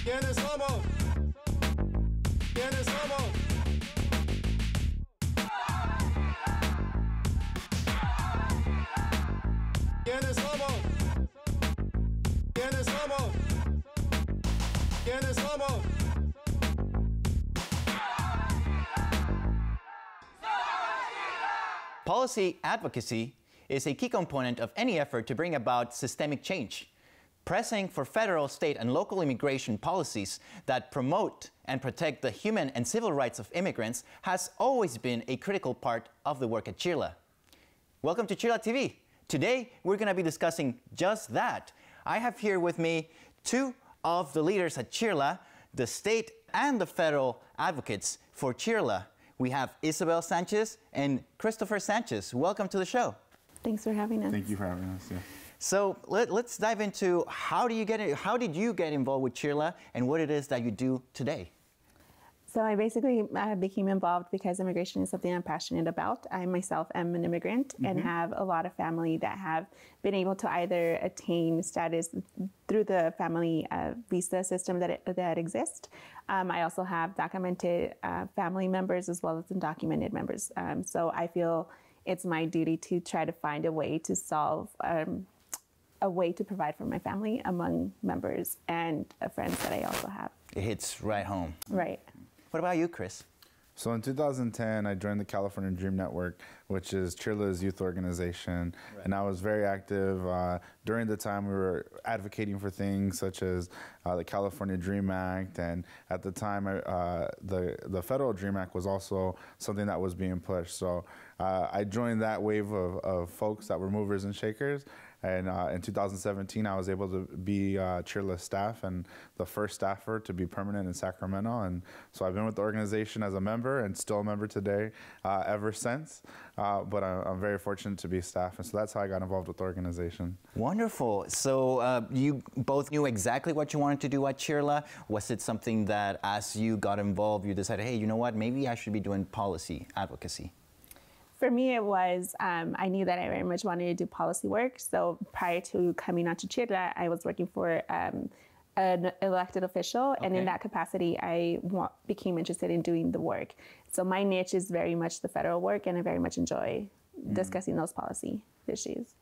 ¿Quiénes somos? ¿Quiénes somos? ¿Quiénes somos? ¿Quiénes somos? ¿Quiénes somos? Policy advocacy is a key component of any effort to bring about systemic change. Pressing for federal, state, and local immigration policies that promote and protect the human and civil rights of immigrants has always been a critical part of the work at CHIRLA. Welcome to CHIRLA TV. Today, we're going to be discussing just that. I have here with me two of the leaders at CHIRLA, the state and the federal advocates for CHIRLA. We have Isabel Sanchez and Christopher Sanchez. Welcome to the show. Thanks for having us. Thank you for having us. Yeah. So let's dive into how did you get involved with CHIRLA and what it is that you do today? So I basically became involved because immigration is something I'm passionate about. I myself am an immigrant and have a lot of family that have been able to either attain status through the family visa system that exists. I also have documented family members as well as undocumented members. So I feel it's my duty to try to find a way to solve a way to provide for my family among members and friends that I also have. It hits right home. Right. What about you, Chris? So in 2010, I joined the California Dream Network, which is CHIRLA's youth organization. Right. And I was very active. During the time, we were advocating for things such as the California Dream Act. And at the time, the Federal Dream Act was also something that was being pushed. So I joined that wave of folks that were movers and shakers. And in 2017, I was able to be CHIRLA staff and the first staffer to be permanent in Sacramento. And so I've been with the organization as a member and still a member today ever since. But I'm very fortunate to be staff. And so that's how I got involved with the organization. Wonderful. So you both knew exactly what you wanted to do at CHIRLA. Was it something that as you got involved, you decided, hey, you know what, maybe I should be doing policy advocacy? For me, it was, I knew that I very much wanted to do policy work. So prior to coming onto CHIRLA, I was working for an elected official. Okay. And in that capacity, I became interested in doing the work. So my niche is very much the federal work, and I very much enjoy discussing those policy issues.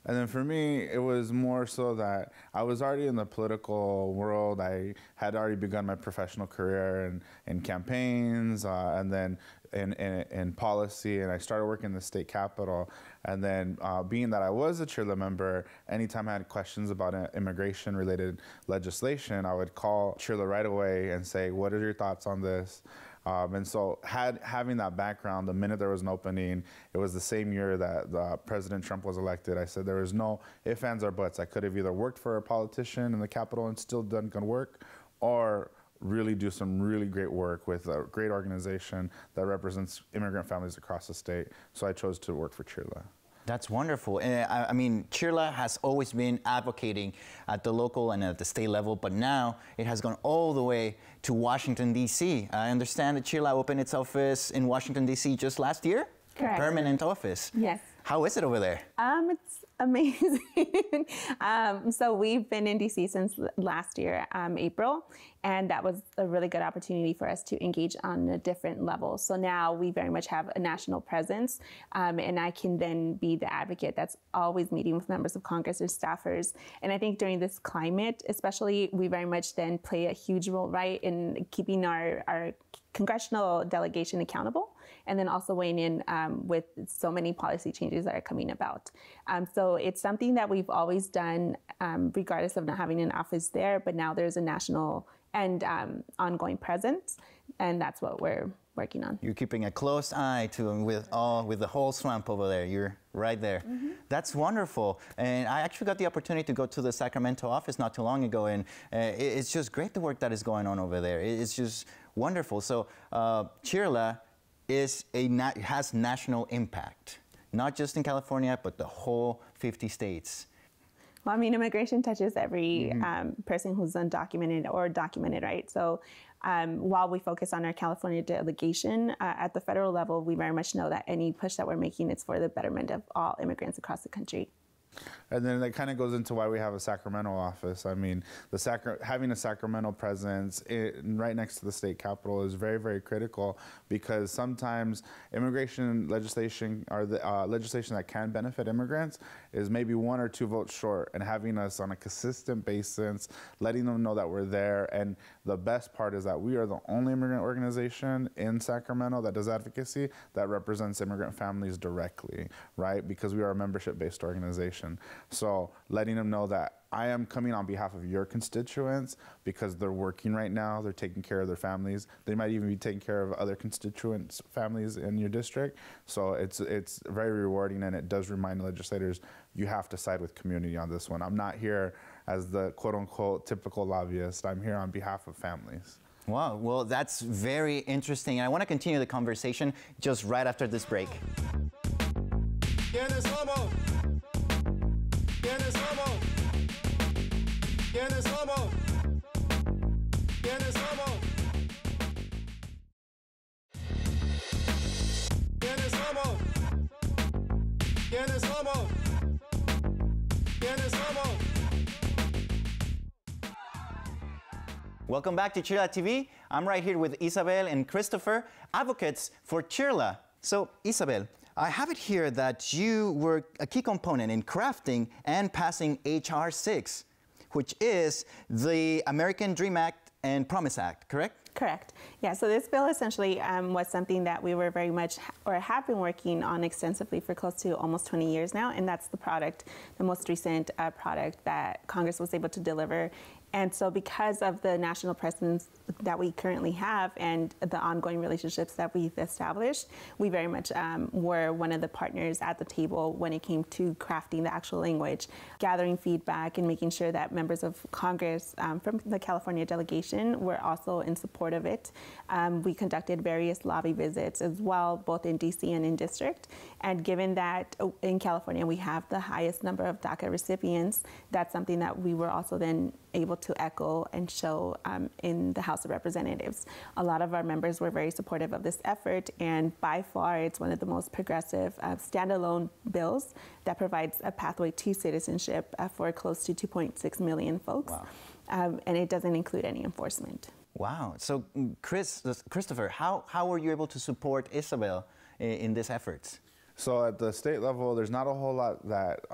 And then for me, it was more so that I was already in the political world. I had already begun my professional career in campaigns and then in policy, and I started working in the state capitol. And then being that I was a CHIRLA member, anytime I had questions about immigration-related legislation, I would call CHIRLA right away and say, what are your thoughts on this? And so having that background, the minute there was an opening, it was the same year that President Trump was elected. I said there was no ifs, ands, or buts. I could have either worked for a politician in the Capitol and still done good work, or really do some really great work with a great organization that represents immigrant families across the state. So I chose to work for CHIRLA. That's wonderful. I mean, CHIRLA has always been advocating at the local and at the state level, but now it has gone all the way to Washington, D.C. I understand that CHIRLA opened its office in Washington, D.C. just last year? Correct. Permanent office. Yes. How is it over there? It's amazing. So we've been in DC since last year, April, and that was a really good opportunity for us to engage on a different level. So now we very much have a national presence, and I can then be the advocate that's always meeting with members of Congress or staffers. And I think during this climate, especially, we very much then play a huge role, right, in keeping our congressional delegation accountable, and then also weighing in with so many policy changes that are coming about. So it's something that we've always done, regardless of not having an office there, but now there's a national and ongoing presence, and that's what we're working on. You're keeping a close eye to with the whole swamp over there. You're right there. Mm-hmm. That's wonderful. And I actually got the opportunity to go to the Sacramento office not too long ago, and it's just great the work that is going on over there. It's just wonderful. So CHIRLA has national impact, not just in California, but the whole 50 states. Well, I mean, immigration touches every person who's undocumented or documented, right? So while we focus on our California delegation, at the federal level, we very much know that any push that we're making is for the betterment of all immigrants across the country. And then that kind of goes into why we have a Sacramento office. I mean, having a Sacramento presence right next to the state capitol is very, very critical, because sometimes immigration legislation, or the legislation that can benefit immigrants, is maybe 1 or 2 votes short, and having us on a consistent basis, letting them know that we're there. And the best part is that we are the only immigrant organization in Sacramento that does advocacy that represents immigrant families directly, right? Because we are a membership-based organization. So letting them know that I am coming on behalf of your constituents, because they're working right now, they're taking care of their families. They might even be taking care of other constituents' families in your district. So it's very rewarding, and it does remind legislators, you have to side with community on this one. I'm not here as the quote-unquote typical lobbyist. I'm here on behalf of families. Wow, well, that's very interesting. And I want to continue the conversation just right after this break. ¿Quiénes somos? ¿Quiénes somos? ¿Quiénes somos? ¿Quiénes somos? ¿Quiénes somos? ¿Quiénes somos? ¿Quiénes somos? Welcome back to CHIRLA TV. I'm right here with Isabel and Christopher, advocates for CHIRLA. So, Isabel, I have it here that you were a key component in crafting and passing H.R. 6, which is the American Dream Act and Promise Act, correct? Correct. Yeah, so this bill essentially was something that we were very much, or have been working on extensively for close to almost 20 years now, and that's the product, the most recent product that Congress was able to deliver. And so because of the national presence that we currently have and the ongoing relationships that we've established, we very much were one of the partners at the table when it came to crafting the actual language, gathering feedback, and making sure that members of Congress from the California delegation were also in support of it. We conducted various lobby visits as well, both in DC and in district. And given that in California we have the highest number of DACA recipients, that's something that we were also then able to echo and show in the House of Representatives. A lot of our members were very supportive of this effort, and by far it's one of the most progressive standalone bills that provides a pathway to citizenship for close to 2.6 million folks. Wow. And it doesn't include any enforcement. Wow. So, Christopher, how were you able to support Isabel in these efforts? So at the state level, there's not a whole lot that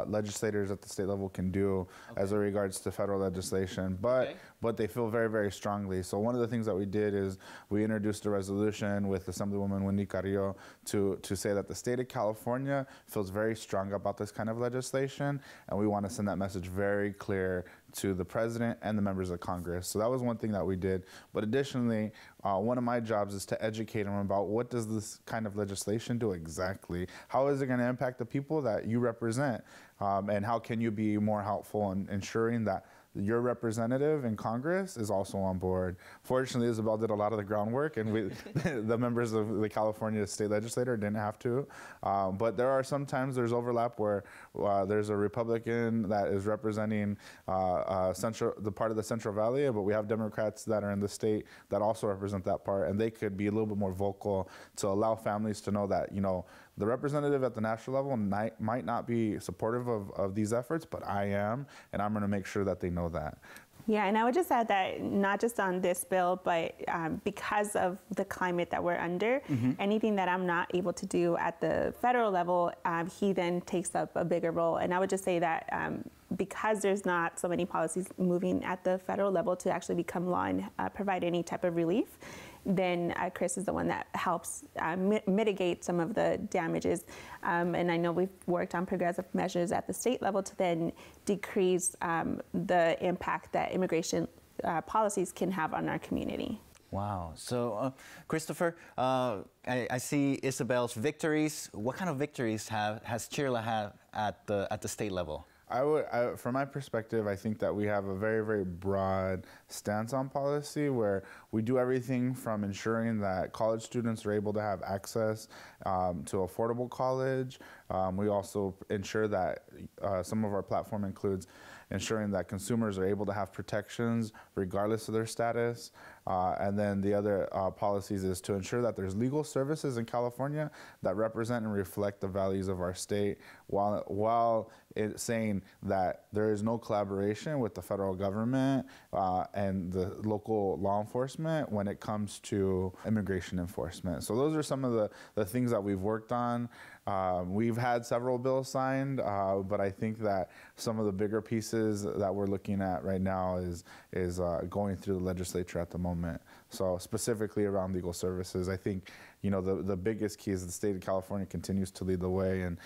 legislators at the state level can do as it regards to federal legislation, but they feel very, very strongly. So one of the things that we did is we introduced a resolution with Assemblywoman Wendy Carrillo to say that the state of California feels very strong about this kind of legislation, and we want to send that message very clear to the president and the members of Congress. So that was one thing that we did. But additionally, one of my jobs is to educate them about what does this kind of legislation do exactly? How is it going to impact the people that you represent? And how can you be more helpful in ensuring that your representative in Congress is also on board? Fortunately, Isabel did a lot of the groundwork, and the members of the California state legislature didn't have to. But there are sometimes there's overlap where there's a Republican that is representing the part of the Central Valley, but we have Democrats that are in the state that also represent that part, and they could be a little bit more vocal to allow families to know that, you know, the representative at the national level might not be supportive of these efforts, but I am, and I'm going to make sure that they know that. Yeah, and I would just add that not just on this bill, but because of the climate that we're under, anything that I'm not able to do at the federal level, he then takes up a bigger role. And I would just say that because there's not so many policies moving at the federal level to actually become law and provide any type of relief, then Chris is the one that helps mitigate some of the damages. And I know we've worked on progressive measures at the state level to then decrease the impact that immigration policies can have on our community. Wow. So, Christopher, I see Isabel's victories. What kind of victories has CHIRLA had at the state level? From my perspective, I think that we have a very, very broad stance on policy where we do everything from ensuring that college students are able to have access to affordable college. We also ensure that some of our platform includes ensuring that consumers are able to have protections regardless of their status. And then the other policies is to ensure that there's legal services in California that represent and reflect the values of our state, while saying that there is no collaboration with the federal government and the local law enforcement when it comes to immigration enforcement. So those are some of the things that we've worked on. We've had several bills signed, but I think that some of the bigger pieces that we're looking at right now is going through the legislature at the moment. So specifically around legal services, I think the biggest key is the state of California continues to lead the way and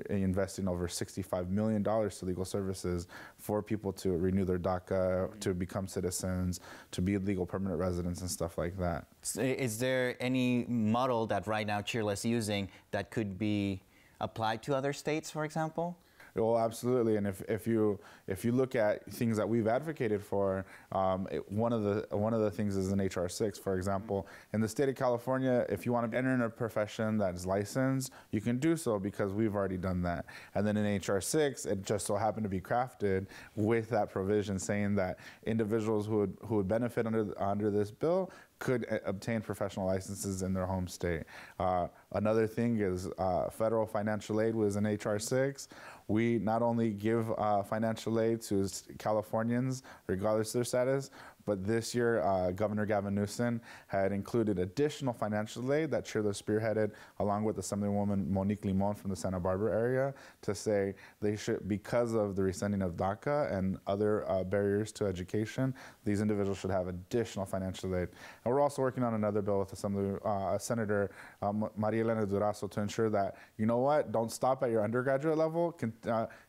investing over $65 million to legal services for people to renew their DACA, to become citizens, to be legal permanent residents and stuff like that. Is there any model that right now CHIRLA is using that could be applied to other states, for example? Well, absolutely, and if you look at things that we've advocated for, one of the things is in HR 6, for example. In the state of California, if you want to enter in a profession that is licensed, you can do so because we've already done that. And then in HR 6, it just so happened to be crafted with that provision saying that individuals who would benefit under this bill could obtain professional licenses in their home state. Another thing is federal financial aid was in HR 6. We not only give financial aid to Californians, regardless of their status, but this year, Governor Gavin Newsom had included additional financial aid that CHIRLA spearheaded, along with Assemblywoman Monique Limon from the Santa Barbara area, to say they should, because of the rescinding of DACA and other barriers to education, these individuals should have additional financial aid. And we're also working on another bill with Senator Maria Elena Durazo to ensure that, don't stop at your undergraduate level,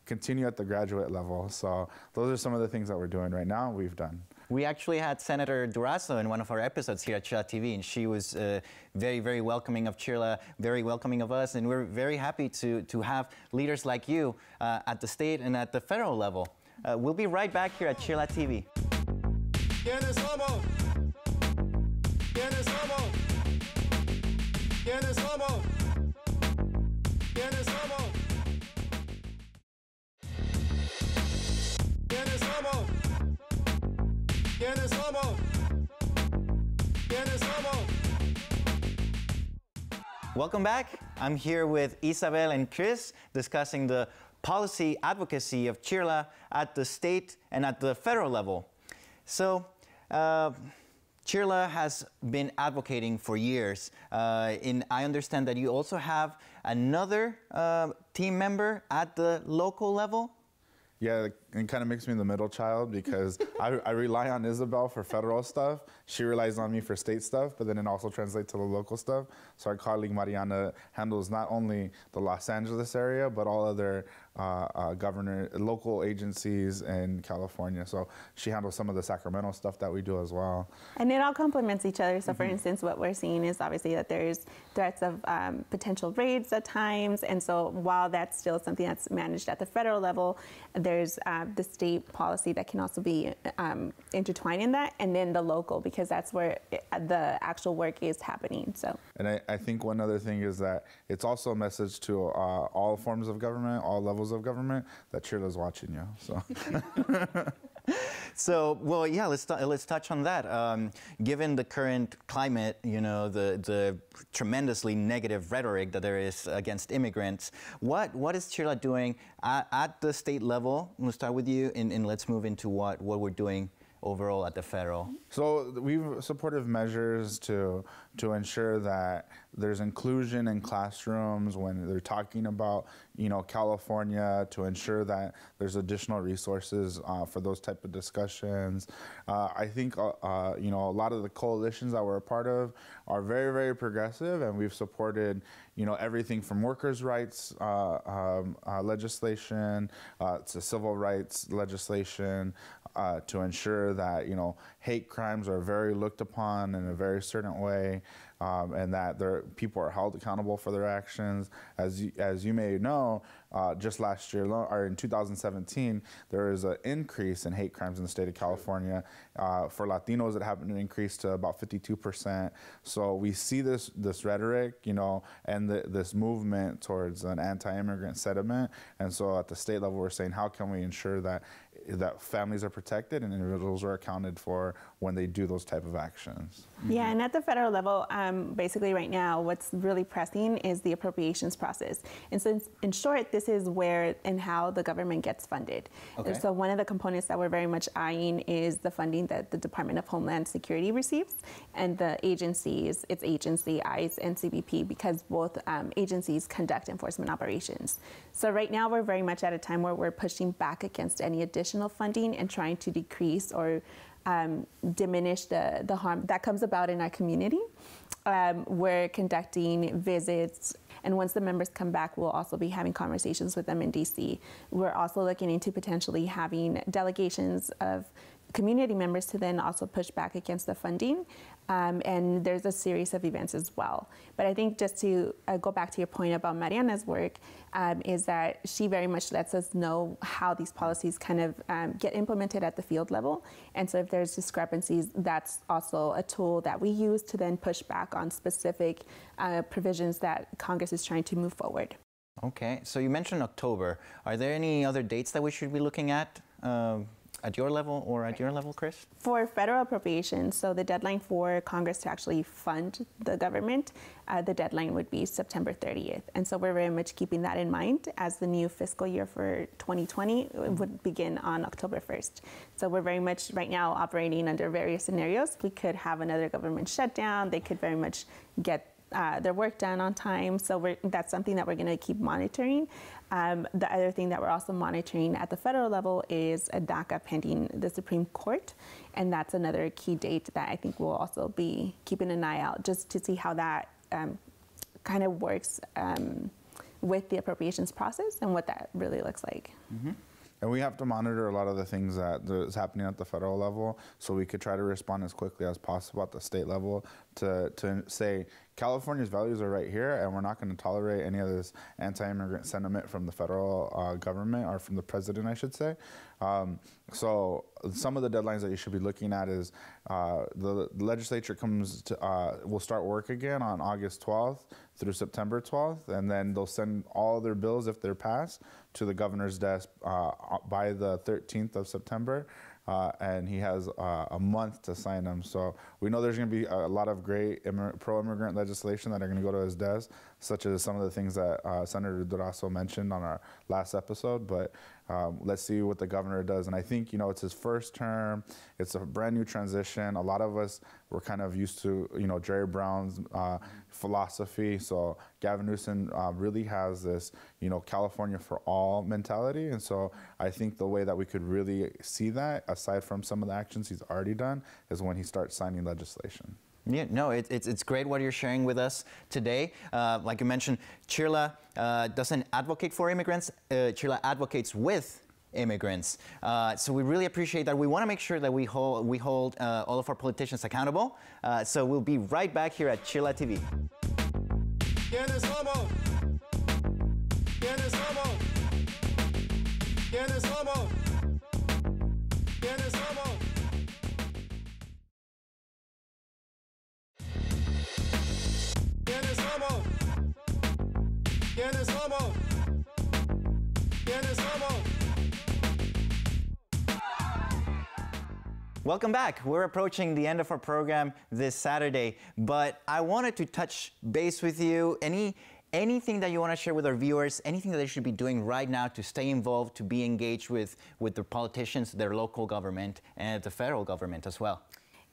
continue at the graduate level. So those are some of the things that we're doing right now, we've done. We actually had Senator Durazo in one of our episodes here at CHIRLA TV, and she was very, very welcoming of CHIRLA, very welcoming of us, and we're very happy to have leaders like you at the state and at the federal level. We'll be right back here at CHIRLA TV. ¿Quiénes somos? ¿Quiénes somos? ¿Quiénes somos? ¿Quiénes somos? ¿Quiénes somos? ¿Quiénes somos? ¿Quiénes somos? Welcome back. I'm here with Isabel and Chris discussing the policy advocacy of CHIRLA at the state and at the federal level. So, CHIRLA has been advocating for years. I understand that you also have another team member at the local level? Yeah, it kind of makes me the middle child because I rely on Isabel for federal stuff. She relies on me for state stuff, but then it also translates to the local stuff. So our colleague Mariana handles not only the Los Angeles area, but all other local agencies in California. So she handles some of the Sacramento stuff that we do as well. And it all complements each other. So for instance, what we're seeing is obviously that there's threats of potential raids at times. And so while that's still something that's managed at the federal level, there's the state policy that can also be intertwined in that, and then the local, because that's where the actual work is happening. So. And I think one other thing is that it's also a message to all forms of government, all levels of government, that CHIRLA's watching you. So. So, well, yeah, let's touch on that. Given the current climate, the tremendously negative rhetoric that there is against immigrants, what is CHIRLA doing at the state level? We'll start with you, and let's move into what we're doing overall at the federal. So we've supported measures to ensure that there's inclusion in classrooms when they're talking about, California, to ensure that there's additional resources for those type of discussions. I think, a lot of the coalitions that we're a part of are very, very progressive, and we've supported, everything from workers' rights legislation to civil rights legislation to ensure that, hate crimes are very looked upon in a very certain way. And that people are held accountable for their actions. As you may know, just last year, or in 2017, there was an increase in hate crimes in the state of California. For Latinos, it happened to increase to about 52%. So we see this rhetoric, and this movement towards an anti-immigrant sentiment. And so at the state level, we're saying, how can we ensure that that families are protected and individuals are accounted for when they do those type of actions. Yeah, and at the federal level, basically right now, what's really pressing is the appropriations process. And so in short, this is where and how the government gets funded. Okay. So one of the components that we're very much eyeing is the funding that the Department of Homeland Security receives, and the agencies, its agency, ICE and CBP, because both agencies conduct enforcement operations. So right now, we're very much at a time where we're pushing back against any additional funding and trying to decrease or diminish the harm that comes about in our community. We're conducting visits, and once the members come back, we'll also be having conversations with them in DC. We're also looking into potentially having delegations of community members to then also push back against the funding. And there's a series of events as well. But I think just to go back to your point about Mariana's work, is that she very much lets us know how these policies kind of get implemented at the field level. And so if there's discrepancies, that's also a tool that we use to then push back on specific provisions that Congress is trying to move forward. Okay, so you mentioned October. Are there any other dates that we should be looking at your level or at your level, Chris? For federal appropriations, so the deadline for Congress to actually fund the government, the deadline would be September 30th. And so we're very much keeping that in mind, as the new fiscal year for 2020 would begin on October 1st. So we're very much right now operating under various scenarios. We could have another government shutdown. They could very much get their work done on time. So that's something that we're going to keep monitoring. The other thing that we're also monitoring at the federal level is a DACA pending the Supreme Court. And that's another key date that I think we'll also be keeping an eye out, just to see how that kind of works with the appropriations process and what that really looks like. Mm-hmm. And we have to monitor a lot of the things that is happening at the federal level, so we could try to respond as quickly as possible at the state level to say, California's values are right here, and we're not going to tolerate any of this anti-immigrant sentiment from the federal government, or from the president, I should say. So some of the deadlines that you should be looking at is the legislature will start work again on August 12th through September 12th, and then they'll send all their bills, if they're passed, to the governor's desk by the 13th of September. And he has a month to sign them. So we know there's going to be a lot of great pro-immigrant legislation that are going to go to his desk, such as some of the things that Senator Durazo mentioned on our last episode. But let's see what the governor does. And I think, it's his first term. It's a brand new transition. A lot of us were kind of used to, Jerry Brown's philosophy. So Gavin Newsom really has this, California for all mentality. And so I think the way that we could really see that, aside from some of the actions he's already done, is when he starts signing legislation. Yeah, no, it's great what you're sharing with us today. Like you mentioned, CHIRLA doesn't advocate for immigrants. CHIRLA advocates with immigrants. So we really appreciate that. We want to make sure that we hold all of our politicians accountable. So we'll be right back here at CHIRLA TV. ¿Quiénes somos? ¿Quiénes somos? ¿Quiénes somos? ¿Quiénes somos? ¿Quiénes somos? ¿Quiénes somos? ¿Quiénes somos? Welcome back. We're approaching the end of our program this Saturday, but I wanted to touch base with you. Anything that you want to share with our viewers, anything that they should be doing right now to stay involved, to be engaged with the politicians, their local government, and the federal government as well?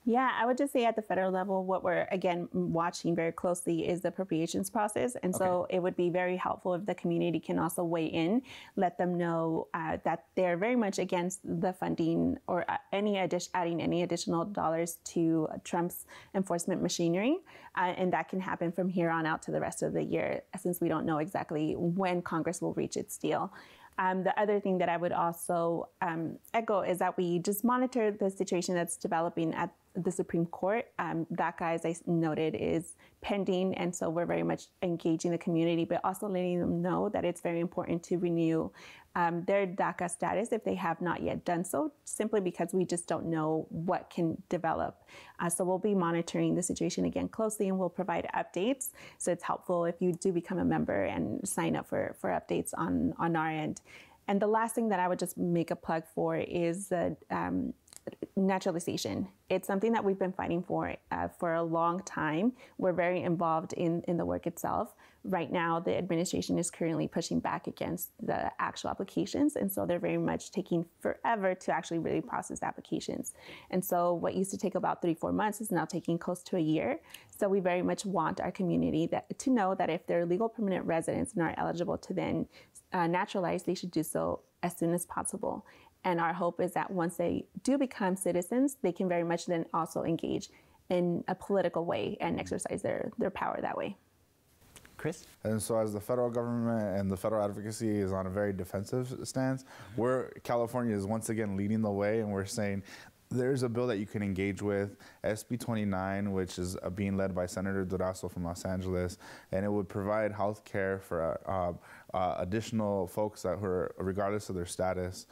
Yeah, I would just say at the federal level, what we're, again, watching very closely is the appropriations process. And so it would be very helpful if the community can also weigh in, let them know that they're very much against the funding or adding any additional dollars to Trump's enforcement machinery. And that can happen from here on out to the rest of the year, since we don't know exactly when Congress will reach its deal. The other thing that I would also echo is that we just monitor the situation that's developing at the Supreme Court. DACA, as I noted, is pending, and so we're very much engaging the community, but also letting them know that it's very important to renew their DACA status if they have not yet done so, simply because we just don't know what can develop. So we'll be monitoring the situation again closely, and we'll provide updates. So it's helpful if you do become a member and sign up for updates on our end. And the last thing that I would just make a plug for is naturalization. It's something that we've been fighting for a long time. We're very involved in the work itself. Right now, the administration is currently pushing back against the actual applications. And so they're very much taking forever to actually really process applications. And so what used to take about 3-4 months is now taking close to a year. So we very much want our community to know that if they're legal permanent residents and are eligible to then naturalize, they should do so as soon as possible. And our hope is that once they do become citizens, they can very much then also engage in a political way and exercise their power that way. Chris? And so as the federal government and the federal advocacy is on a very defensive stance, California is once again leading the way, and we're saying there's a bill that you can engage with, SB 29, which is being led by Senator Durazo from Los Angeles, and it would provide health care for additional folks that were, regardless of their status,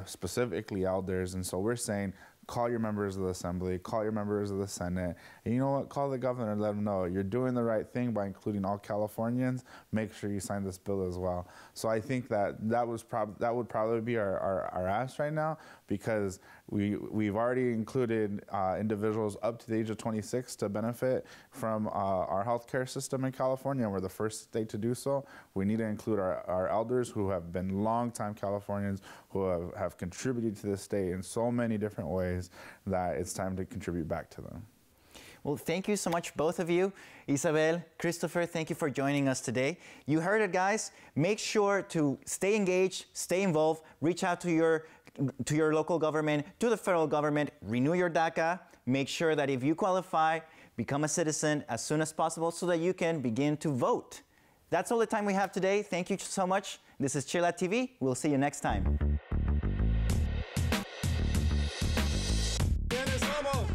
specifically elders. And so we're saying, call your members of the Assembly, call your members of the Senate, and you know what, call the governor and let him know you're doing the right thing by including all Californians. Make sure you sign this bill as well. So I think that would probably be our ask right now, because we've already included individuals up to the age of 26 to benefit from our healthcare system in California. We're the first state to do so. We need to include our elders who have been longtime Californians, who have contributed to the state in so many different ways that it's time to contribute back to them. Well, thank you so much, both of you. Isabel, Christopher, thank you for joining us today. You heard it, guys. Make sure to stay engaged, stay involved, reach out to your local government, to the federal government, renew your DACA. Make sure that if you qualify, become a citizen as soon as possible so that you can begin to vote. That's all the time we have today. Thank you so much. This is CHIRLA TV. We'll see you next time. ¿Quiénes somos?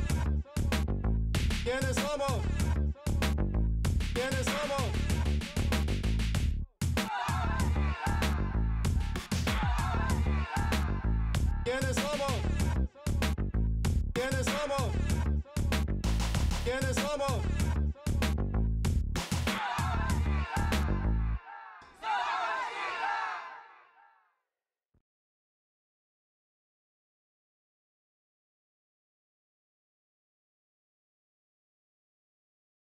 ¿Quiénes somos? ¿Quiénes somos? ¿Quiénes somos? ¿Quiénes somos?